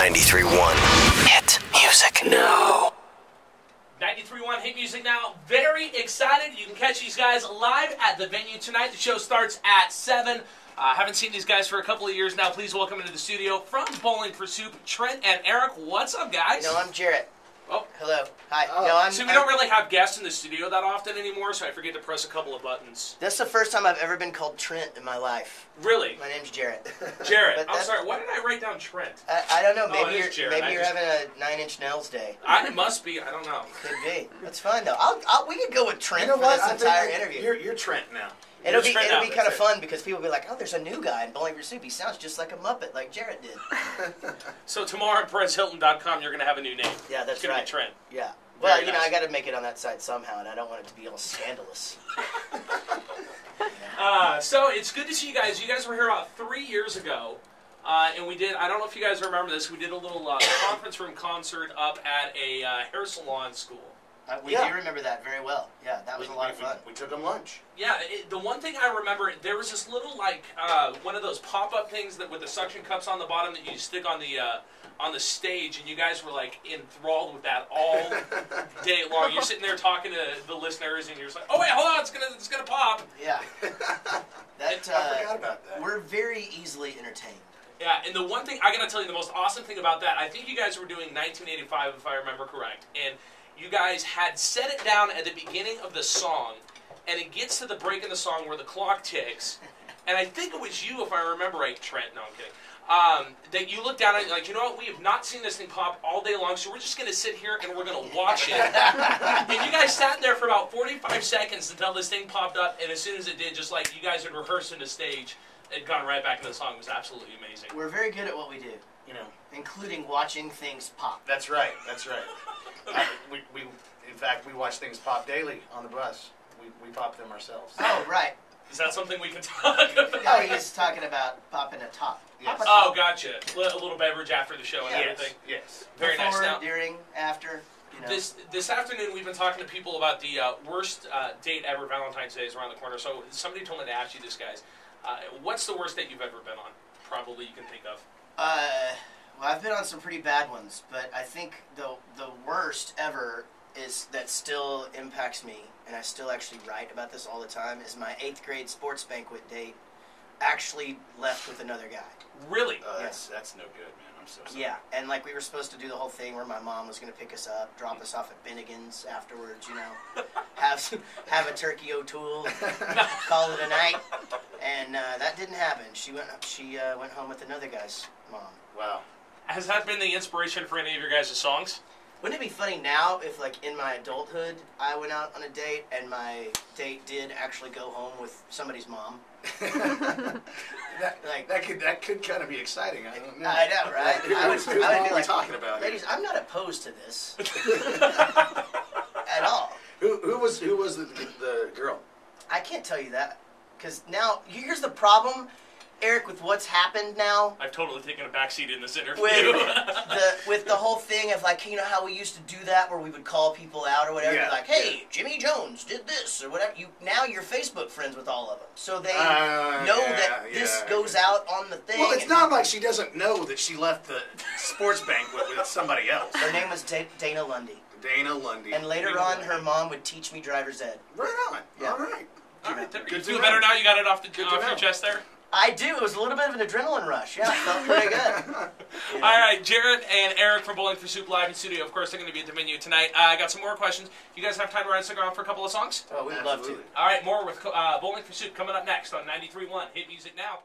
93.1 Hit Music Now. 93.1 Hit Music Now. Very excited. You can catch these guys live at the venue tonight. The show starts at 7. Haven't seen these guys for a couple of years now. Please welcome into the studio from Bowling for Soup, Trent and Eric. What's up, guys? No, I'm Jarret. Oh. Hello. Hi. Oh. No, So we don't really have guests in the studio that often anymore, so I forget to press a couple of buttons. This is the first time I've ever been called Trent in my life. Really? My name's Jarret. Jarret. I'm sorry. Why did I write down Trent? I don't know. Oh, Maybe you're having a 9-inch nails day. It must be. I don't know. Could be. That's fine though. We could go with Trent for this entire interview. You're Trent now. It'll be kind of fun because people will be like, oh, there's a new guy in Bowling for Soup. He sounds just like a Muppet, like Jarret did. So tomorrow at PerezHilton.com, you're going to have a new name. Yeah, that's it's gonna right. Be Trent. Yeah. Well, Very nice. I got to make it on that site somehow, and I don't want it to be all scandalous. So it's good to see you guys. You guys were here about 3 years ago, and we did, I don't know if you guys remember this, we did a little conference room concert up at a hair salon school. We do remember that very well. Yeah, that was a lot of fun. We took them lunch. Yeah, the one thing I remember, there was this little, like, one of those pop-up things that with the suction cups on the bottom that you stick on the stage, and you guys were, like, enthralled with that all day long. You're sitting there talking to the listeners, and you're just like, oh, wait, hold on, it's gonna pop. Yeah. I forgot about that. We're very easily entertained. Yeah, and the one thing, I gotta tell you, the most awesome thing about that, I think you guys were doing 1985, if I remember correct, and you guys had set it down at the beginning of the song, and it gets to the break in the song where the clock ticks, and I think it was you, if I remember right, Trent, no, I'm kidding, that you looked down and you're like, you know what, we have not seen this thing pop all day long, so we're just going to sit here and we're going to watch it. And you guys sat there for about 45 seconds until this thing popped up, and as soon as it did, just like you guys had rehearsed in the stage, it had gone right back into the song. It was absolutely amazing. We're very good at what we do, including watching things pop. That's right. That's right. In fact, we watch things pop daily on the bus. We pop them ourselves. Oh, right. Is that something we can talk about? No, he's talking about popping a top. Yes. Oh, gotcha. A little beverage after the show and everything. Yes. Very nice. Now, during, after. This afternoon, we've been talking to people about the worst date ever. Valentine's Day is around the corner. So somebody told me to ask you this, guys. What's the worst date you've ever been on? Probably you can think of. Well, I've been on some pretty bad ones, but I think the worst ever is that still impacts me, and I still actually write about this all the time, is my 8th grade sports banquet date actually left with another guy. Really? Yes. That's no good, man. I'm so sorry. Yeah, and like we were supposed to do the whole thing where my mom was going to pick us up, drop us off at Bennigan's afterwards, have a turkey O'Toole, call it a night, and that didn't happen. She went home with another guy's mom. Wow. Has that been the inspiration for any of your guys' songs? Wouldn't it be funny now if, like, in my adulthood, I went out on a date and my date did actually go home with somebody's mom? that could kind of be exciting. I don't know. I know, right? I would be like, talking about ladies, I'm not opposed to this at all. Who was the girl? I can't tell you that because now here's the problem, Eric, with what's happened now. I've totally taken a backseat in this interview. With the whole thing of, like, how we used to do that where we would call people out or whatever, like, hey, Jimmy Jones did this or whatever. Now you're Facebook friends with all of them, so they know that this goes out on the thing. Well, it's not like she doesn't know that she left the sports banquet with somebody else. Her name was Dana Lundy. Dana Lundy. And later on, her mom would teach me driver's ed. Right on. Yeah. All right. You feel better now? You got it off your chest there? I do. It was a little bit of an adrenaline rush. Yeah, it felt pretty good. All right, Jarret and Eric from Bowling for Soup live in studio. Of course, they're going to be at the venue tonight. I got some more questions. You guys have time to ride and stick around for a couple of songs? Oh, we'd love to. All right, more with Bowling for Soup coming up next on 93.1 Hit Music Now.